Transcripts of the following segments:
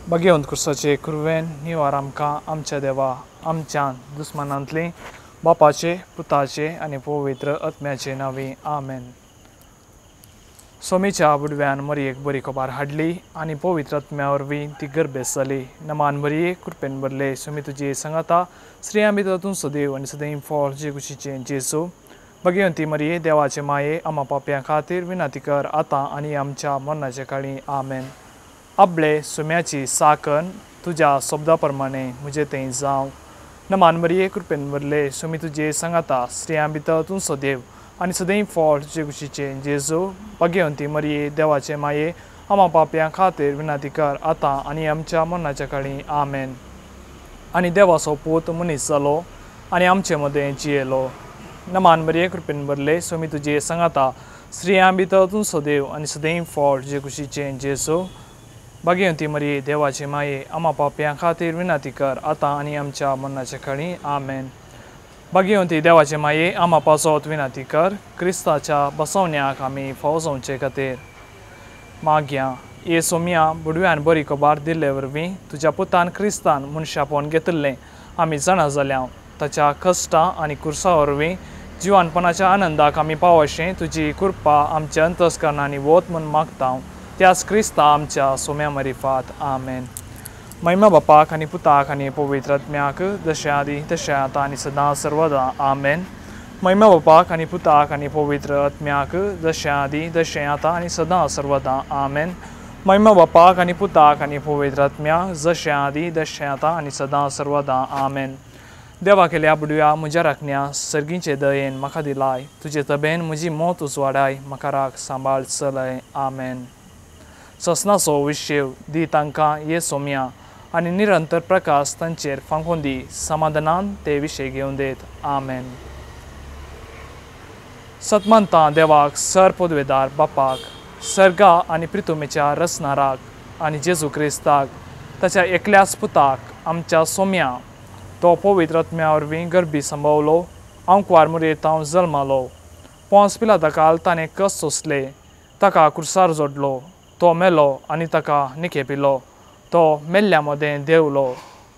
बघेवन कुर्साचे कुरवेन निवार आमकां आमच्या देवा आमच्या दुस्मानांतली बापाचे पुताचे आणि पवित्र आत्म्याचे नावे आमेन. सोमीच्या बुडव्यान मरयेक बरी खबर हाडली आणि पवित्र आत्म्या वरवीं ती गर्भेस जाली. नमान मरये कृपेन भरले सोमी तुजी सांगाता स्त्रियां भितर तूं सदैव आनी सदैव फळ जे कुशीचे जेजू. भगवंती मरये देवाचे माये आम्हा पाप्यां खातीर विनाती कर आतां आनी आमच्या मरणाच्या काळी आमेन. आपले सोम्याची साकन तुझ्या शब्दा प्रमाणे म्हजे तें जावं. नमान मरये कृपेन भरले सोमी तुजे सांगाता स्त्रियां भितर तूं सदैव आनी सदैव फळ तुजे कुशीचे जेजू. भगवंती मरये देवाचे माये आम्हा पाप्यां खातीर विनाती कर आतां आनी आमच्या मरणाच्या काळी आमेन. आनी देवाचो पूत मनीस जालो आनी आमचे मदें जियेलो. नमान मरये कृपेन भरले सोमी तुजे सांगाता स्त्रियां भितर तूं सदैव आनी सदैव फळ तुजे कुशीचे जेजू. भगवंती मरये देवाचे माये आम्हा पाप्यां खातीर विनाती कर आतां आनी आमच्या मरणाच्या काळी आमेन. भगवंती देवाचे माये आम्हा पासत विनाती कर क्रिस्ताच्या बसवण्याक आमी फावो जावचे खातीर मागया. ये सोम्या बुडव्यान बरी खबर दिल्ले वरवीं तुज्या पुतान क्रिस्तान मनशापण घेतिल्लें आमी जाणा जाल्यां. ताच्या कश्टां आनी कुर्सा वरवीं जिवानपणाच्या आनंदाक आमी पावशें तुजी कृपा आमच्या अंतस्करणांनी वत म्हूण मागता. त्याच क्रिस्ता आमच्या सोम्या मरिफात आमेन. महिमा बापाक आनी पुताक आनी पवित्र आत्म्याक जशें आदी तशें आतां आनी सदां सर्वदा आमेन. महिमा बापाक आनी पुताक आनी पवित्र आत्म्याक जशें आदी तशें आतां आनी सदां सर्वदा आमेन. महिमा बापाक आनी पुताक आनी पवित्र आत्म्याक जशें आदी तशें आतां आनी सदां सर्वदा आमेन. देवा केल्या बुडव्या म्हज्या राखण्या सर्गीचे दयेन म्हाका दिलाय. तुजे तबेन म्हजी मोत उजवाडाय म्हाका राख सांबाळ चलय आमेन. ससनाचो विशेव दी तांकां ये सोम्या आनी निरंतर प्रकाश तांचेर फांकून दी. समाधानान ते विशय घेवन देत आमेन. सतमंतां देवाक सर पदवेदार बापाक सर्गा आनी प्रितुमेच्या रचनाराक आनी जेजू क्रिस्ताक ताच्या एकल्याच पुताक आमच्या सोम्या तो पवित्र आत्म्या वरवीं गर्भी संभवलो. अंकवार मुरयेत हांव जल्मालो. पोंस पिलाताकाल ताणें कस सोंसले. ताका कुर्सार जोडलो. तो मेलो आनी ताका निखेपिलो. तो मेल्ल्या मदें देंवलो.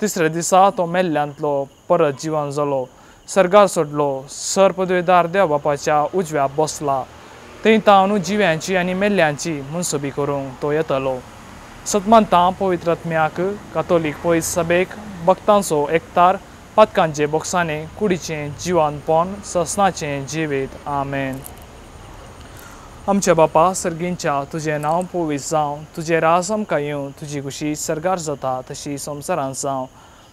तिसऱ्या दिसा तो मेल्ल्यांतलो परत जिवन जालो. सर्गार सोडलो. सर पदवेदार देव बापाच्या उजव्या बसला. थंय तावन जिव्यांची आनी मेल्ल्यांची मनसुबी करूंक तो येतलो. सतमंतां पवित्र आत्म्याक कातोलीक पयस सभेक भक्तांचो एकतार पातकांचे बोगसाने कुडीचें जिवानपण ससनाचें जिवीत आमेन. आमचे बापा सर्गींच्या तुजें नांव पवित्र जावं. तुजें राज आमकां येवं. तुजी खुशी सर्गार जाता तशी संवसारांत जावं.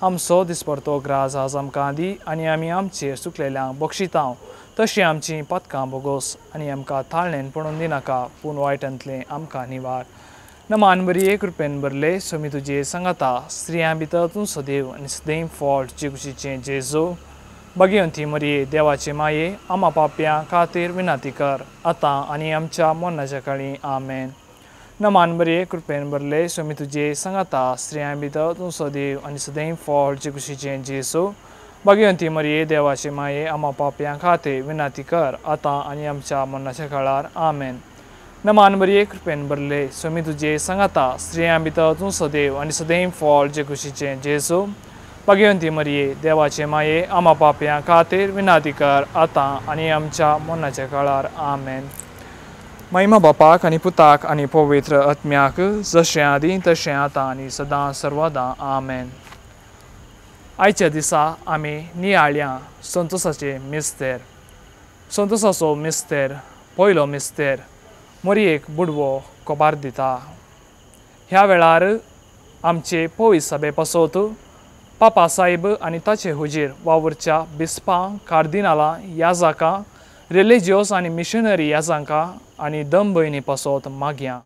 आमचो दिसपडतो ग्रास आज आमकां दी आनी आमी आमचेर चुकलेल्यांक बक्षितांव तशीं आमचीं पातकां बोगोस आनी आमकां ताळणेन पडून दिनाका पूण वायटांतलें आमकां निवार. नमान मरये कृपेन भरले सोमी तुजे सांगाता स्त्रियां भितर तूं सदैव आनी सदैव फळ तुजे कुशीचें जेजू. भगवंती मरये देवाचे माये आम्हा पाप्यां खातीर विनाती कर आतां आनी आमच्या मरणाच्या काळी आमेन. नमान मरये कृपेन भरले सोमी तुजे सांगाता स्त्रियां भितर तूं सदैव आनी सदैव फळ तुजे कुशीचें जेजू. भगवंती मरये देवाचे माये आम्हा पाप्यां खातीर विनाती कर आतां आनी आमच्या मरणाच्या काळार आमेन. नमान मरये कृपेन भरले सोमी तुजे सांगाता स्त्रियां भितर तूं सदैव आनी सदैव फळ तुजे कुशीचें जेजू. भगवंती मरये देवाचे माये आम्हा पाप्यां खातीर विनाती कर आतां आनी आमच्या मरणाच्या काळार आमेन. महिमा बापाक आनी पुताक आनी पवित्र आत्म्याक जशें आदी तशें आतां आनी सदां सर्वदा आमेन. आयच्या दिसा आमी नियाळ्या संतोसाचे मिस्तेर. संतोसाचो मिस्तेर पयलो मिस्तेर मरयेक बुडवो खबर दिता. ह्या वेळार आमचे पवित्र सभे पासत पापा साहेब आनी ताचे हुजीर वावरच्या बिस्पां कार्दिनालां याजकां रिलिजियस आनी मिशनरी याजकां आनी दम भयणी पासत मागया.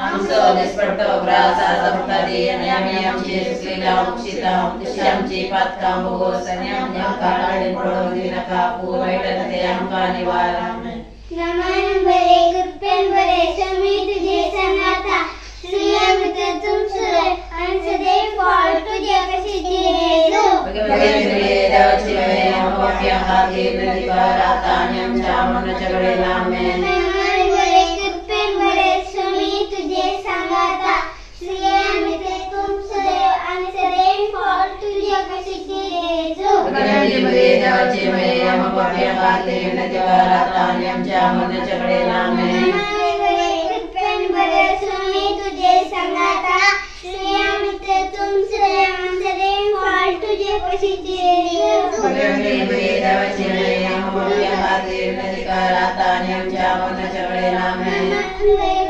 आमचो दिसपडटो ग्रास आज आमकां दी आनी आमी आमचेर चुकलेल्यांक बक्षितांव तशीं आमची पातकां बोगोस आनी आमकां ताळणेन पडोवंक दिनाका पूण वायटांतलें आमकां निवार आमेन. नमान बरे कृपेन बरे सोमी तुजे सांगाता स्त्रियां भितर तूं सदैव आनी सदैव फळ तुजे कुशीचें जेजू. भगवंती देवाची माये आम्हा मोप्या खातिर नदिकारातान्यम चामन चगड़ेला में मेहमान बड़े कृपेन बड़े स्वामी तुझे सांगाता श्रेयामिते तुम सदैव आणि सदैव फळ तुझ्या कशीची रेजो गणपति मरे देवाचे मये हम मोप्या खातिर नदिकारातान्यम चामन चगड़ेला में मेहमान बड़े कृपेन बड़े स्वामी तुझे सांगाता श्रेयामिते तुम सदैव आणि सदैव फळ तुझ्या कशीची रेजो गणपति मरे देवाचे मये हम मोप्या खातिर नदिकारातान्यम चामन चगड़ेला में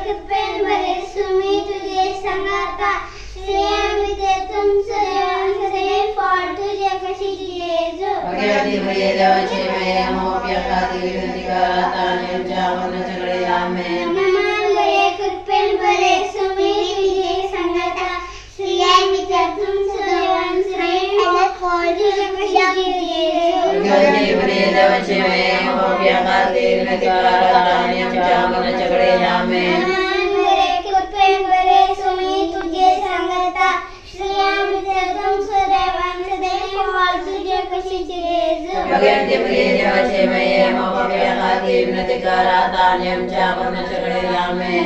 कृपेन बड़े स्वामी तुझे सांगाता श्रेयामिते तुम सदैव आणि सदैव फळ तुझ्या कशीची रेजो गणपति मरे देवाचे मये हम मोप्या खातिर नदिकारातान्यम चामन चगड़ेला में मेहमान बड़े कृपेन बड़े स्वामी तुझे सांगाता श्रेयामिते तुम सदैव आणि सदैव फळ तुझ्या कशीची रेजो गणपति मरे देवाचे मये हम मोप्या खातिर नदिकारातान्यम चामन चगड़ेला में मेहमान बड़े कृपेन बड़े स्वामी तुझे सांगाता श्रेयामिते तुम सदैव आणि सदैव फळ तुझ्या कशीची रेजो गणपति मरे देवाचे मये हम मोप्या खातिर नदिकारातान्यम चामन चगड़ेला में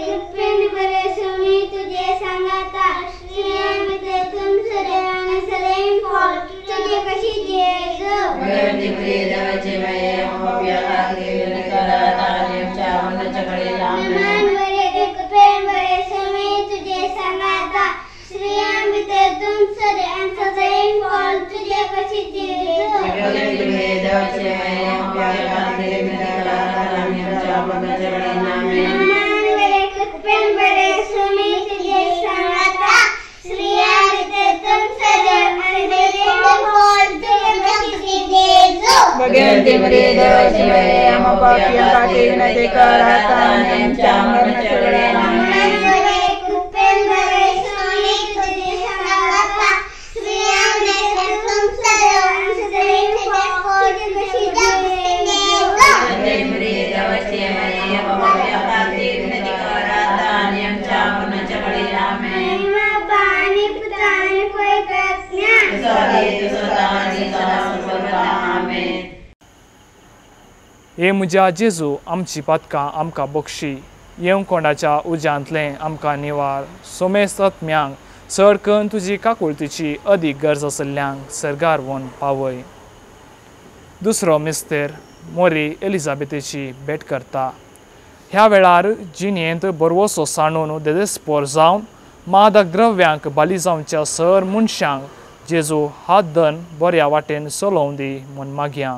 कृपेन बड़े स्वामी तुझे सांगाता श्रेयामिते तुम सदैव आणि सदैव फळ तुझ्या कशीची रेजो गणपति मरे देवाचे मये हम मोप्या खातिर नदिकारातान्यम चामन चगड़ेला में मेहमान बड़े कृपेन बड़े स्वामी तुझे सांगाता श्रेयामिते तुम सदैव आणि सदैव फळ तुझ्या कशीची रेजो गणपति मरे देवाचे मये हम मोप्या खातिर नदिकारातान्यम चामन चगड़ेला में मेहमान बड़े कृपेन बड़े स्वामी तुझे सांगाता श्रेयामिते तुम सदैव आणि सदैव फळ तुझ्या कशीची रेजो गणपति मरे देवाचे मये हम मोप्या खातिर नदिकारातान्यम चामन चगड़ेला में कृपेन बड़े स्वामी तुझे सांगाता श्रेयामिते तुम सदैव आणि सदैव फळ तुझ्या कशीची रेजो गणपति मरे देवाचे मये हम मोप्या खातिर नदिकारातान्यम चामन चगड़ेला में महिमा पाणी पुतानी पवित्र आज्ञा आमेन. हे म्हज्या जेजू आमची पातकां आमकां बक्षी येवं कोंडाच्या उज्यांतलें आमकां निवार सोमेस्त आत्म्यांक चड करून तुजी काकुळतीची अदीक गरज आशिल्ल्यांक सरगार व्हरून पावय. दुसरो मिस्तेर मोरी एलिझाबेथेची भेट करता. ह्या वेळार जिणेंत बरवसो सांडून देदेस्पोर जावन मादक द्रव्यांक बाली जावच्या सर मनशांक जेजू हात धन बऱ्या वाटेन चलोवं दी म्हूण मागया.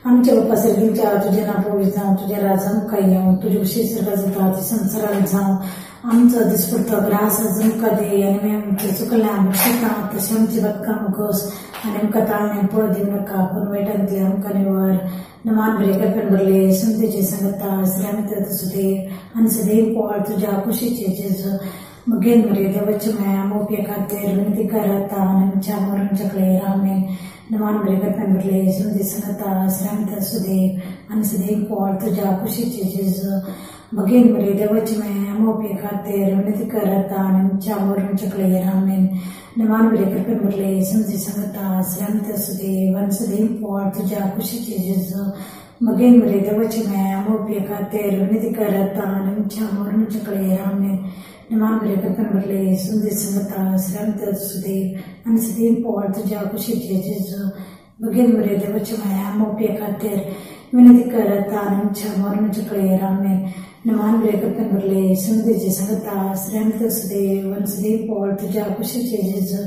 आमच्या बाप्पा सर्गींच्या तुझे नाव पवित्र जावं तुझे राज आमकां येवं तुझे कुशी सर्गा जाता ती संवसारांत जावं आमचो दिसपडटो ग्रास आज आमकां दे आनी आमचे चुकल्या शिकां तशें आमची बदकां मुगोस आनी आमकां ताळणें पळ दिवं नाका पूण वायटान ती आमकां निवार नमान बरे करपेन बरले सुंदरेचे सांगता श्रामित सुदेव आनी सदैव पळ तुज्या कुशीचे जेजू मगेन बरे देवाचे माया मोपये खातीर विनंती कराता आनी आमच्या मरण चकले रामेन नमान बरे करपेन बरले सुंदरे सांगता श्रामित सुदेव आनी सदैव पळ तुज्या कुशीचे जेजू मगेन बरे देवाचे माया मोपये खातीर विनंती कराता आनी आमच्या मरण चकले रामेन नमान बरे करपेन बरले सुंदरे सांगता श्रामित सुदेव आनी सदैव पळ तुज्या कुशीचे जेजू मगेन बरे देवाचे माया मोपये खातीर विनंती कराता आनी आमच्या मरण चकले रामेन नमान बरे करपेन बरले सुंदरे सांगता श्रामित सुदेव आनी सदैव पळ तुज्या कुशीचे जेजू मगेन बरे देवाचे माया मोपये खातीर विनंती कराता आनी आमच्या मरण चकले रामेन नमान बरे करपेन बरले सुंदरेचे सांगता श्रामित सुदेव आनी सदैव पळ तुज्या कुशीचे जेजू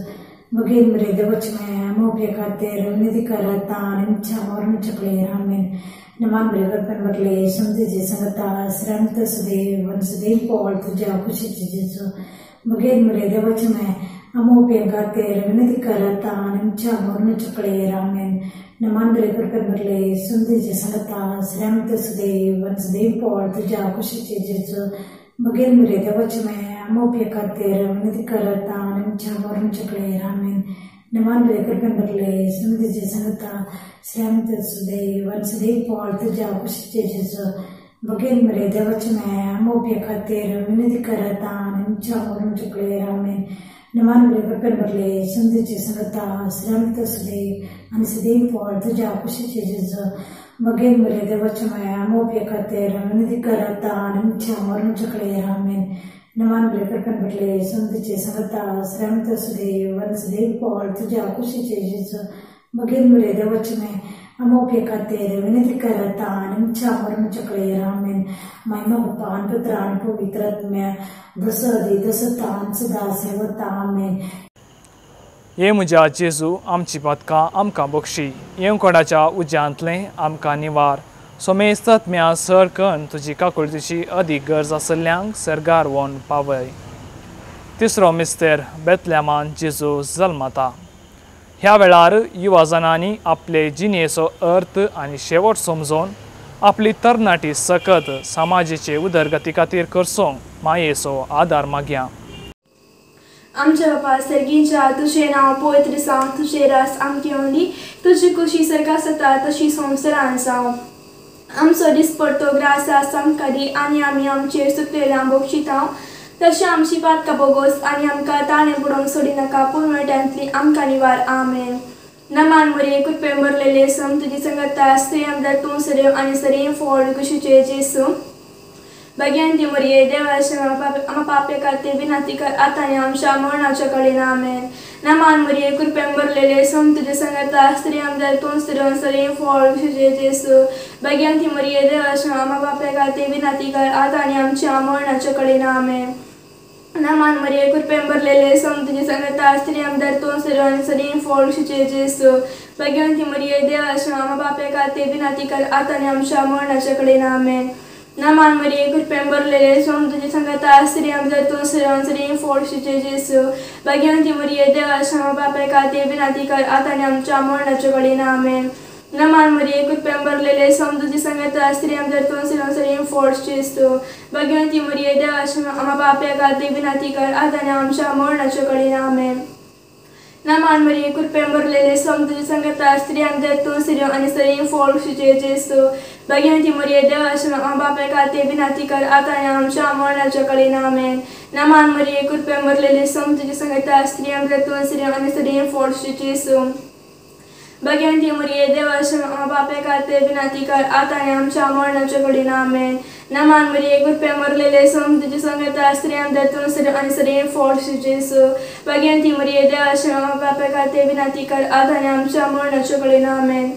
मगेन बरे देवाचे माया मोपये खातीर विनंती कराता आनी आमच्या मरण चकले रामेन नमान बरे करपेन बरले सुंदरेचे सांगता श्रामित सुदेव आनी सदैव पळ तुज्या कुशीचे जेजू मगेन बरे देवाचे माया मोपये खातीर विनंती कराता आनी आमच्या मरण चकले रामेन नमान बरे करपेन बरले सुंदरेचे सांगता श्रामित सुदेव आनी सदैव पळ तुज्या कुशीचे जेजू मगेन बरे देवाचे माया मोपये खातीर विनंती कराता आनी आमच्या मरण चकले रामेन नमान बरे करपेन बरले सुंदरेचे सांगता श्रामित सुदेव आनी सदैव पळ तुज्या कुशीचे जेजू बघेल मरे देवाचे मैं अमोपे खातीर विनंती करता आनी आमच्या मरणच्या कडेन आमेन नमान बरे कृपेन भरले संदेचे संगता श्रामित असले आणि सदैव फळ तुझ्या खुशीचे जेजू बघेल मरे देवाचे मैं अमोपे खातीर विनंती करता आनी आमच्या मरणच्या कडेन आमेन नमान बरे कृपेन भरले संदेचे संगता श्रामित असले आणि सदैव फळ तुझ्या खुशीचे जेजू बघेल मरे देवाचे मैं अमोपे खातीर विनंती करता आनी आमच्या मरणच्या कडेन आमेन महिमा बापा आनी पुत्र आनी पवित्र आत्म्या दसदी दसतान सदा सेवता आमेन हे म्हज्या जेजू आमची पातकां आमकां बक्षी येवकोणाच्या उज्यांतलें आमकां निवार सोमेस्त आत्म्या सर करून तुजी काकुळतीची अदीक गरज आसल्ल्यांक सरगार व्होन पावय तिसरो मिस्तेर बेतलेमान जेजू जल्मता ह्या वेळार युवाजनांनी आपले जिणेचो अर्थ आनी शेवट समजून आपली तरणाटी सकत समाजाचे उदरगती खातीर करसूंक मायेचो आदार मागया आमच्या बापा सर्गीच्या तुझे नाव पवित्र जावं तुझे रास आमची ओंडी तुझी खुशी सर्गा जाता तशी संवसारान जावं आमचो दिसपडटो ग्रास आमकां दी आनी आमी आमचेर सुकलेल्या बक्षितांव तशें आमची पातकां बोगोस आनी आमकां ताणें बुडोवंक सोडी नाका पूण मेळट्यांतली आमकां निवार आमेन नमान मरे कृपेन भरलेले सम तुजी संगता स्त्री आमदार तूं सदैव आनी सदैव फळ कुशीचे जेसू भगवंती मरिये देवाच्या आम्हा पापे खातीर विनंती कर आतां आनी आमच्या मरणाच्या कडेन आमेन नमान मरिये कृपेन भरलेले सम तुजी संगता स्त्री आमदार तूं सदैव सदैव फळ कुशीचे जेसू भगवंती मरिये देवाच्या आम्हा पापे खातीर विनंती कर आतां आनी आमच्या मरणाच्या कडेन आमेन नमान मरिये कृपेन भरलेले सम तुजी संगता स्त्री आमदार तूं सदैव आनी सदैव फळ कुशीचे जेसू भगवंती मरिये देवाच्या आम्हा पापे खातीर विनंती कर आतां आनी आमच्या मरणाच्या कडेन आमेन नमान मरिये कृपेन भरलेले सम तुजी संगता स्त्री आमदार तूं सदैव आनी सदैव फळ कुशीचे जेसू भगवंती मरिये देवाच्या आम्हा पापे खातीर विनंती कर आतां आनी आमच्या मरणाच्या कडेन आमेन नमान मरिये कृपेन भरलेले सम तुजी संगता स्त्री आमदार तूं सदैव सदैव फळ जेसू भगवंती मरिये देवाच्या आम्हा पापे खातीर विनंती कर आतां आनी आमच्या मरणाच्या कडेन आमेन नमान मरिये कृपेन भरलेले सम तुजी संगता स्त्री आमदार तूं सदैव आनी सदैव फळ कुशीचे जेसू भगवंती मरिये देवाच्या आम्हा पापे खातीर विनंती कर आतां आनी आमच्या मरणाच्या कडेन आमेन नमान मरिये कृपेन भरलेले सम तुजी संगता स्त्री आमदार तूं सदैव आनी सदैव फळ कुशीचे जेसू भगवंती मरिये देवाच्या आम्हा पापे खातीर विनंती कर आतां आनी आमच्या मरणाच्या कडेन आमेन नमान मरिये कृपेन भरलेले सम तुजी संगता स्त्री आमदार तूं सदैव आनी सदैव फळ कुशीचे जेसू भगवंती मरिये देवाच्या आम्हा पापे खातीर विनंती कर आतां आनी आमच्या मरणाच्या कडेन आमेन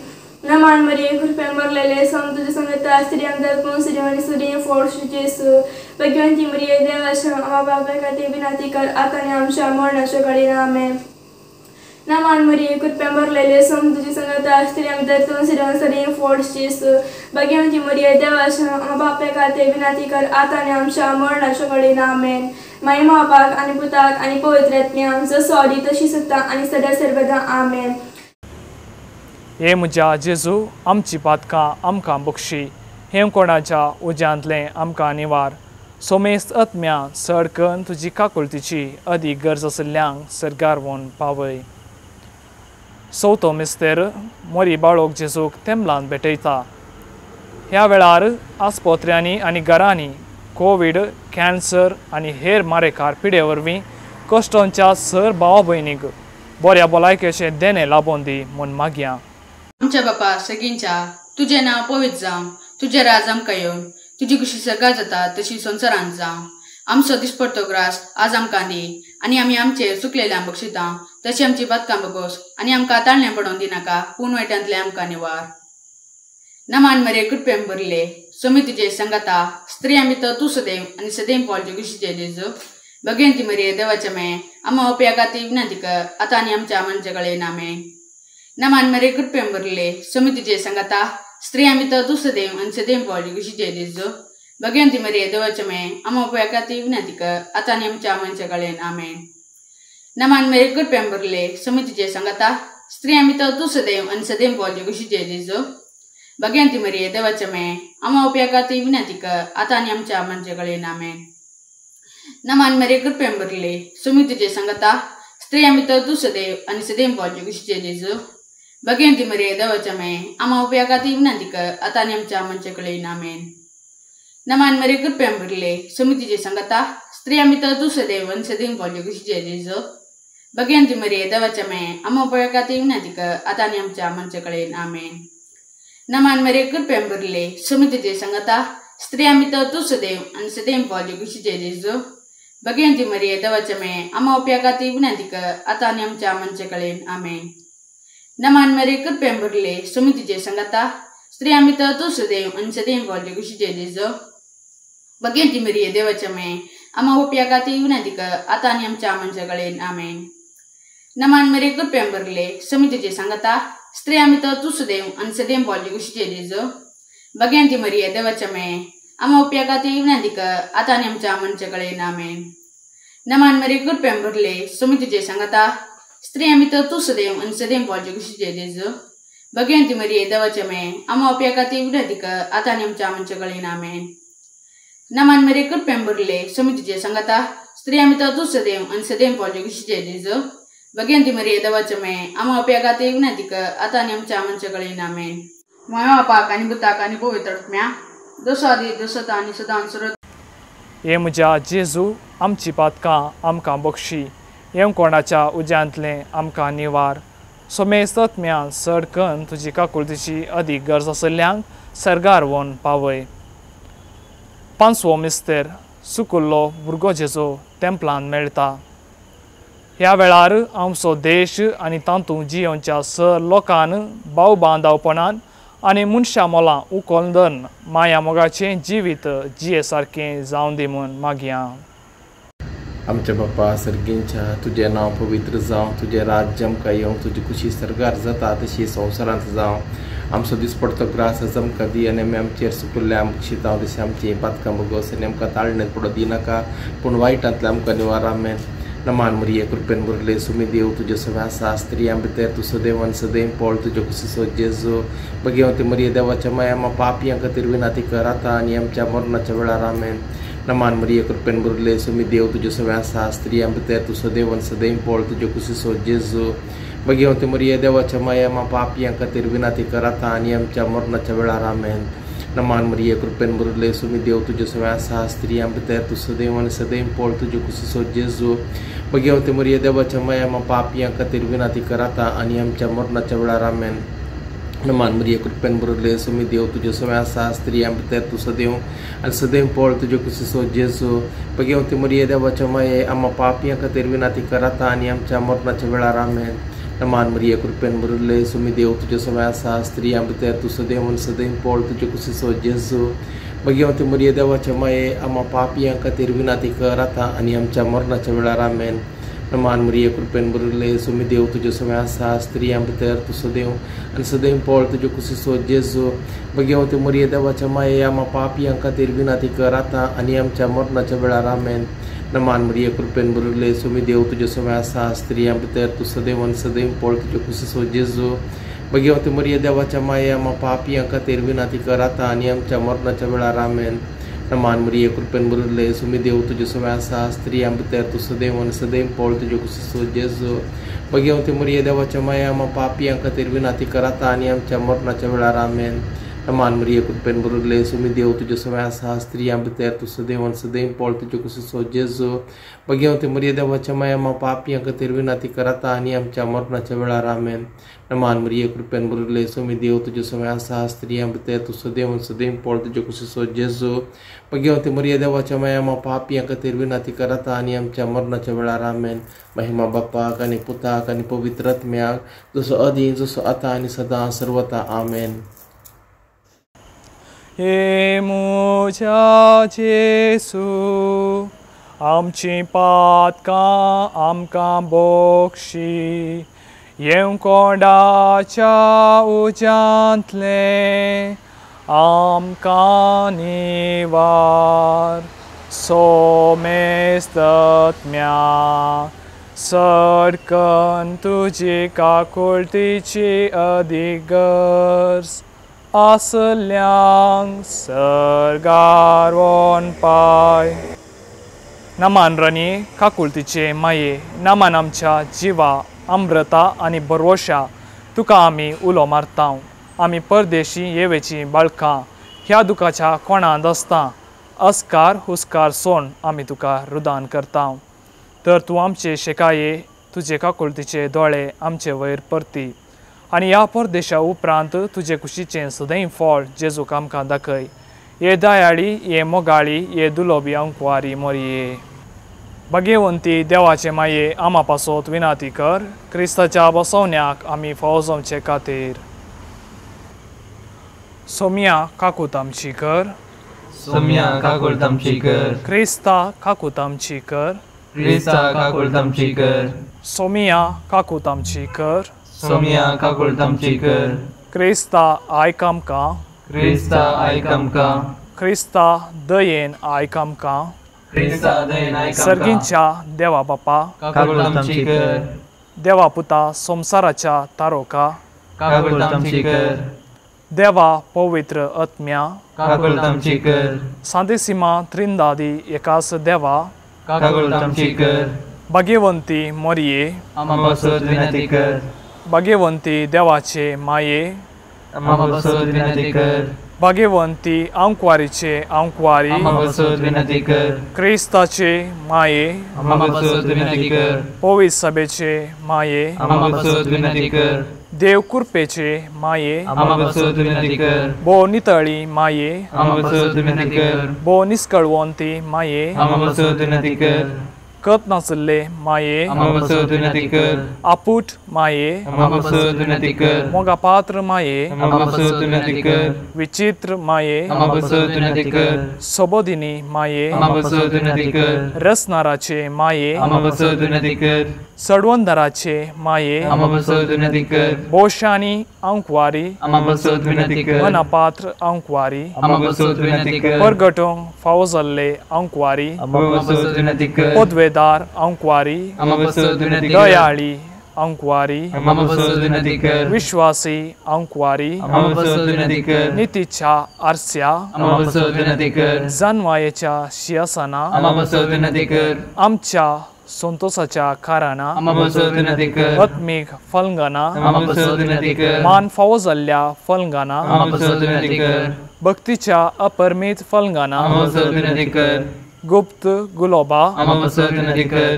नमान मरिये कृपेन भरलेले सम तुजी संगता स्त्री आमदार तूं सदैव आनी सदैव फळ कुशीचे जेसू भगवंती मरिये देवाच्या आम्हा पापे खातीर विनंती कर आतां आनी आमच्या मरणाच्या कडेन आमेन नमान मरिये कृपेन भरलेले सम तुजी संगता स्त्री आमदार तूं सदैव आनी सदैव फळ कुशीचे जेसू भगवंती मरिये देवाच्या आम्हा पापे खातीर विनंती कर आतां आनी आमच्या मरणाच्या कडेन आमेन महिमा बापाक आनी पुताक आनी पवित्र आत्म्याक जसो आदी तशी सत्ता आनी सदा सर्वदा आमेन हे म्हज्या जेजू आमची पातकां आमकां बक्षी हें कोणाच्या उज्यांतलें आमकां निवार सोमेस्त आत्म्या सडकन तुजी काकुळतीची अदीक गरज आसल्ल्यांक सरगार व्होन पावय चवथो मिस्तेर मोरी बाळोक जेजूक तेंबलान भेटयता ह्या वेळार आस्पत्र्यांनी आनी घरांनी कोवीड कॅन्सर आनी हेर मारेकार पिडे वरवीं कश्टांच्या सर भावा भयणीक बऱ्या भलायकेचें देणें लाबोवन दी म्हूण मागया आमच्या बापा सगळींच्या तुझें नांव पवित्र जावं तुझें राज आमकां येवन तुजी खुशी सर्गा जाता तशी संवसारांत जावं आमचो दिसपडटो ग्रास आज आमकां दी आनी आमी आमचेर चुकलेल्यांक बक्षितां तशी आमची पातकां बगोस आनी आमकां ताळणें पडोवंक दिनाका पूण वायटांतले आमकां निवार नमान मरिये कृपेन भरले समी तुजे संगता स्त्रियां भितर तूं सदैव आनी सदैव फळ कुशीचे जेजू भगवंती मरिये देवाच्या मे आम्हा पापे खातीर विनंती कर आतां आनी आमच्या मरणाच्या कडेन आमेन नमान मरिये कृपेन भरले समी तुजे संगता स्त्रियां भितर तूं सदैव आनी सदैव फळ कुशीचे जेजू भगवंती मरिये देवाच्या मे आम्हा पापे खातीर विनंती कर आतां आनी आमच्या मरणाच्या कडेन आमेन नमान मरिये कृपेन भरले समी तुजे संगता स्त्रियां भितर तूं सदैव आनी सदैव फळ कुशीचे जेजू भगवंती मरिये देवाच्या मे आम्हा पापे खातीर विनंती कर आतां आनी आमच्या मरणाच्या कडेन आमेन नमान मरिये कृपेन भरले समी तुजे संगता स्त्रियां भितर तूं सदैव आनी सदैव फळ कुशीचे जेजू भगवंती मरिये देवाच्या मे आम्हा पापे खातीर विनंती कर आतां आनी आमच्या मरणाच्या कडेन आमेन नमान मरे कृपया बरले समितीचे संगता स्त्रिया मित्र तू सदैव सदैव बोलले कुशी जेजो बघ्यांती मरे देवाच्या मे आम्हा उपयोगात येण्याधिक आता आमच्या आमच्याकडे आमेन नमान मरे कृपया बरले समितीचे संगता स्त्रिया मित्र तू सदैव सदैव बोलले कुशी जेजो बघ्यांती मरे देवाच्या मे आम्हा उपयोगात येण्याधिक आता आमच्या आमच्याकडे आमेन नमान मरे कृपया बरले समितीचे संगता स्त्रिया मित्र तू सदैव सदैव बोलले कुशी जेजो बघ्यांती मरे देवाच्या मे आम्हा उपयोगात येण्याधिक आता आमच्या आमच्याकडे आमेन नमान मरे कृपया बरले समितीचे संगता स्त्रिया मित्र तू सदैव सदैव बोलले कुशी जेजो बघ्यांती मरे देवाच्या मे आम्हा उपयोगात येण्याधिक आता आमच्या आमच्याकडे आमेन नमान मरे कृपया बरले समितीचे संगता स्त्रिया मित्र तू सदैव सदैव बोलले कुशी जेजो बघ्यांती मरे देवाच्या मे आम्हा उपयोगात येण्याधिक आता आमच्या आमच्याकडे आमेन नमान मरे कृपया बरले समितीचे संगता स्त्रिया मित्र तू सदैव सदैव बोलले कुशी जेजो बघ्यांती मरे देवाच्या मे आम्हा उपयोगात येण्याधिक आता आमच्या आमच्याकडे आमेन माया पाक आणि बुताक आणि पवित्र आत्म्या जसो आदी जसो आणि सदां सुरत हे म्हज्या जेजू आमची पातकां आमकां बक्षी हे कोणाच्या उज्यांतले आमकां निवार सोमेस्त आत्म्या सडकन तुजी काकुळतीची अदीक गरज आसल्ल्यांक सरगार व्हरून पावय पांचवो मिस्तेर सुकुल्लो भुरगो जेजो तेंपलान मेळटा ह्या वेळार आमचो देश आनी तातूंत जियोच्या सर लोकान भाव बांदावपणान आनी मनशां मोलां उखोल धरून माया मोगाचें जिवीत जिये सारकें जावं दी म्हूण मागया आमच्या बाप्पा सर्गेंच्या तुझे नाव पवित्र जावं तुझे राज्य आमकां येवं तुजी खुशी सरगार जाता तशी संवसारांत जावं आमचो दिसपडतो ग्रास आमकां दी आनी आमी आमचेर सुकिल्ले आमकां शिताव तशी आमची पातकां बगोस आनी आमकां ताळणेत पडो दिनाका पूण वायटांतले आमकां निवार आमेन नमान मरिये कृपेन बरले सुमी देव तुजे सगळे आसा स्त्रियां भितर तूं सदैव सदैव पळ तुजे कुशीचो जेजू भगवती मरिये देवाच्या माया आम्हा पापियां खातीर विनाती कर आता आनी आमच्या मरणाच्या वेळार आमेन नमान मरिये कृपेन बरले सुमी देव तुजे सगळे आसा स्त्रियां भितर तूं सदैव सदैव पळ तुजे कुशीचो जेजू भगवती मरिये देवाच्या माया आम्हा पापियां खातीर विनाती कर आता आनी आमच्या मरणाच्या वेळार आमेन नमान मरिये कृपेन बरले सुमी देव तुजे सगळे आसा स्त्रियां भितर तूं सदैव सदैव पळ तुजे कुशीचो जेजू भगवती मरिये देवाच्या माया आम्हा पापियां खातीर विनाती कर आता आनी आमच्या मरणाच्या वेळार आमेन नमान मरिये कृपेन बरले सुमी देव तुजे सगळे आसा स्त्रियां भितर तूं सदैव पळ तुजे कुशीचो जेजू भगवती मरिये देवाच्या माये आम्हा पापियां खातीर विनाती कर आता आनी आमच्या मरणाच्या वेळार आमेन नमान मरिये कृपेन बरले सुमी देव तुजे सगळे आसा स्त्रियां भितर तूं सदैव पळ तुजे कुशीचो जेजू भगवती मरिये देवाच्या माये आम्हा पापियां खातीर विनाती कर आता आनी आमच्या मरणाच्या वेळार आमेन नमान मरिये कृपेन बरले सुमी देव तुजे सगळे आसा स्त्रियां भितर तूं सदैव पळ तुजे कुशीचो जेजू भगवती मरिये देवाच्या माये आम्हा पापियां खातीर विनाती कर आता आनी आमच्या मरणाच्या वेळार आमेन नमान मरिये कृपेन बरले सुमी देव तुजे सगळे आसा स्त्रियां भितर तूं सदैव पळ तुजे कुशीचो जेजू भगवती मरिये देवाच्या माये आम्हा पापियां खातीर विनाती कर आता आनी आमच्या मरणाच्या वेळार आमेन नमान मरिये कृपेन बरले सुमी देव तुजे सगळे आसा स्त्रियां भितर तूं सदैव पळ तुजे कुशीचो जेजू भगवती मरिये देवाच्या माये आम्हा पापियां खातीर विनाती कर आता आनी आमच्या मरणाच्या वेळार आमेन नमान मरिये कृपेन बरले सुमी देव तुजे सगळे आसा स्त्रियां भितर तूं सदैव पळ तुजे कुशीचो जेजू भगवती मरिये देवाच्या माये आम्हा पापियां खातीर विनाती कर आता आनी आमच्या मरणाच्या वेळार आमेन नमान मरिये कृपेन बरले सुमी देव तुजे सगळे आसा स्त्रियां भितर तूं सदैव पळ तुजे कुशीचो जेजू भगवती मरिये देवाच्या माये आम्हा पापियां खातीर विनाती कर आता आनी आमच्या मरणाच्या वेळार आमेन महिमा बापाक आनी पुताक आनी पवित्र आत्म्याक जसो आदी जसो आता आनी सदां सर्वता आमेन हे म्हज्या जेजू आमची पातकां आमकां बक्षी येवं कोणाच्या उज्यांतले आमकां निवार सोमेस्त आत्म्या सडकन तुजी काकुळतीची अदीक गरज आसल्यांक सरगार व्हरून पाय नमान रणी काकुळतीचे माये नमान आमच्या जिवा अमृता आनी बरवशा तुका आमी उलो मारता आमी परदेशी येवेची बाळकां ह्या दुखाच्या कोणांत आसता अस्कार हुस्कार सोन आमी तुका रुदान करता तर तूं आमचे शेकाये तुजे काकुळतीचे दोळे आमचे वयर परती आनी ह्या परदेशा उपरांत तुजे कुशीचें सदैव फळ जेजूक आमकां दाखय ये दयाळी ये मोगाळी ये दुलोबी अंकुवारी मोरये भाग्यवंती देवाचे माये आमा पासत विनाती कर क्रिस्ताच्या बसवण्याक आमी फावो जावचे खातीर सोम्या काकूत आमची कर सोम्या काकुळत आमची कर क्रिस्ता काकूत आमची कर क्रिस्ता काकुळत आमची कर सोमिया काकूत आमची कर सोम्या काकुळत आमची कर क्रिस्ता आयक आमकां क्रिस्ता आयक आमकां क्रिस्ता दयेन आयक आमकां क्रिस्ता दयेन आयक आमकां सर्गींच्या देवा बापा काकुळत आमची कर देवा पुता संसाराच्या तारोका काकुळत आमची कर देवा पवित्र आत्म्या काकुळत आमची कर सांतिसिमा त्रिंदादी एकास देवा काकुळत आमची कर भाग्यवंती मोरये आमा पासत विनंती कर भाग्यवंती देवाचे माये आमा पासत विनंती कर भाग्यवंती अंकुवारीचे अंकुवारी आमा पासत विनंती कर क्रिस्ताचे माये आमा पासत विनंती कर पवित्र सभेचे माये आमा पासत विनंती कर देव कृपेचे माये आमा पासत विनंती कर भो नितळी माये आमा पासत विनंती कर भो निष्कळवंती माये आमा पासत विनंती कर कत नाचल्ले माये आमा पासत विनंती कर आपूट माये आमा पासत विनंती कर मोगा पात्र माये आमा पासत विनंती कर विचित्र माये आमा पासत विनंती कर सबोधिनी माये आमा पासत विनंती कर रसनाराचे माये आमा पासत विनंती कर सडवंदराचे माये आमा पासत विनंती कर भोशानी अंकुवारी आमा पासत विनंती कर मनापात्र अंकुवारी आमा पासत विनंती कर परगटोंक फावो जाल्ले अंकुवारी आमा पासत विनंती कर पदवेदार अंकुवारी आमा पासत विनंती कर दयाळी अंकुवारी आमा पासत विनंती कर विश्वासी अंकुवारी आमा पासत विनंती कर नितीच्या आरस्या आमा पासत विनंती कर जानवायेच्या शियासना आमा पासत विनंती कर आमच्या संतोषाच्या कारणा आमा पासत विनंती कर आत्मीक फलंगना आमा पासत विनंती कर मान फावो जाल्ल्या फलंगना आमा पासत विनंती कर भक्तीच्या अपरमित फलंगना आमा पासत विनंती कर गुप्त गुलोबा आमा पासत विनंती कर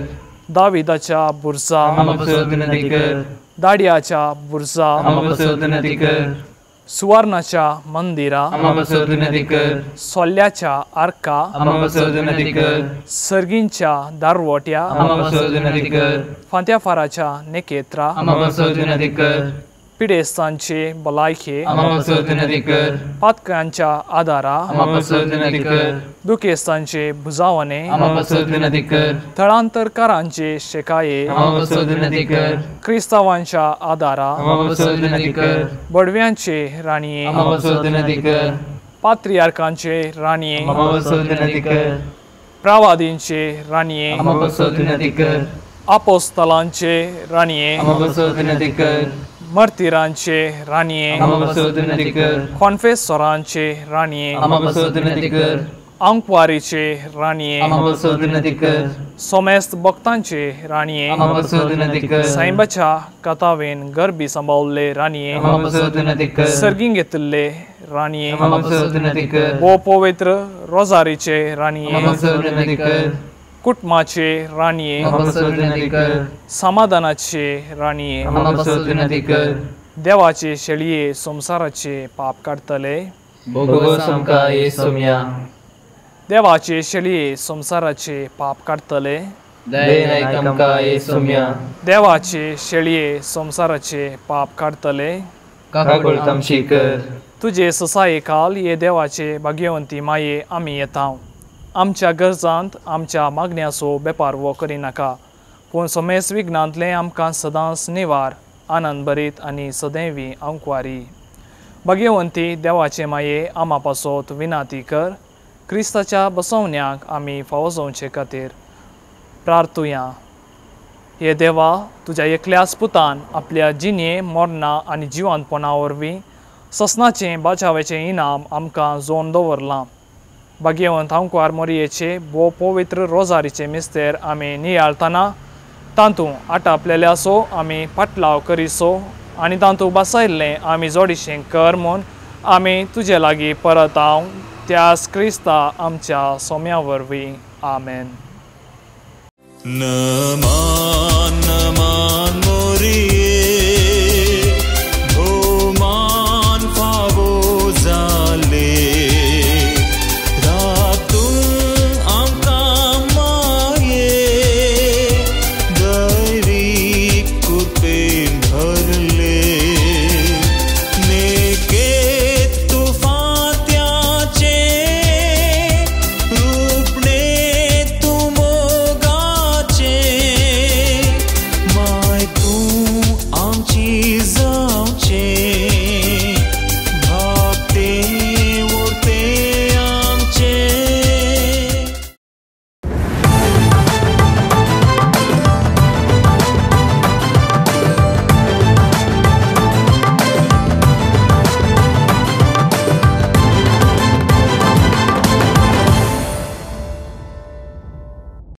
दाविदाच्या बुरजा आमा पासत विनंती कर दाडियाच्या बुरजा आमा पासत विनंती कर सुवर्णाच्या मंदिरा आमा पासत विनंती कर सोल्ल्याच्या आर्का आमा पासत विनंती कर सर्गींच्या दारवट्या आमा पासत विनंती कर फांत्या फाराच्या नेकेत्रा आमा पासत विनंती कर पिडेस्तांचे भलायके आमा पासत विनंती कर पातकांच्या आदारा आमा पासत विनंती कर दुखेस्तांचे बुजावणे आमा पासत विनंती कर थळांतरकारांचे शेकाये आमा पासत विनंती कर क्रिस्तावांच्या आदारा आमा पासत विनंती कर बडव्यांचे राणीये आमा पासत विनंती कर पात्रियार्कांचे राणीये आमा पासत विनंती कर प्रवादींचे राणीये आमा पासत विनंती कर अपोस्तलांचे राणीये आमा पासत विनंती कर मर्तिरांचे राणीये आमा पासत विनंती कर कॉन्फेसरांचे राणीये आमा पासत विनंती कर अंकवारीचे राणीये आमा पासत विनंती कर सोमेस्त भक्तांचे राणीये आमा पासत विनंती कर साईबाच्या कथावेन गरबी सांभाळले राणीये आमा पासत विनंती कर सर्गीं घेतले राणीये आमा पासत विनंती कर वो पवित्र रोजारीचे राणीये आमा पासत विनंती कर कुटुंबाचे राणीये आमा पासत विनंती कर समाधानाचे राणीये आमा पासत विनंती कर देवाचे शेळये संसाराचे पाप काढतले भोगोस आमकां ये सोम्या देवाचे शेळये संसाराचे पाप काढतले दयेन आयक आमकां ये सोम्या देवाचे शेळये संसाराचे पाप काढतले काकुळत आमची कर तुझे ससाये काल ये देवाचे भाग्यवंती माये आमी येता आमच्या गरजांत आमच्या मागण्याचो बेपार वो करिनाका पूण सोमेस विघ्नांतले आमकां सदांच निवार आनंद भरीत आनी सदैवी अंकुवारी भाग्यवंती देवाचे माये आमा पासत विनाती कर क्रिस्ताच्या बसवण्याक आमी फावो जावचे खातीर प्रार्थुया हे देवा तुज्या एकल्याच पुतान आपल्या जिणे मरणा आनी जिवंतपणा वरवीं ससनाचें बाचावेचें इनाम आमकां जोन दवरलां भाग्यवंत अंकुवार मोरयेचे भोव पवित्र रोजारीचे मिस्तेर आमी नियाळतना तांतूं आटापलेल्याचो आमी पाटलाव करिसो आनी तांतूं बसयल्लें आमी जोडिशें कर म्हूण आमी तुजे लागीं परत त्याच क्रिस्ता आमच्या सोम्या वरवीं आमेन. नमान नमान मोरिये भोमान फावो जाले रातून आमकां माये दैवीक कृपेन भरले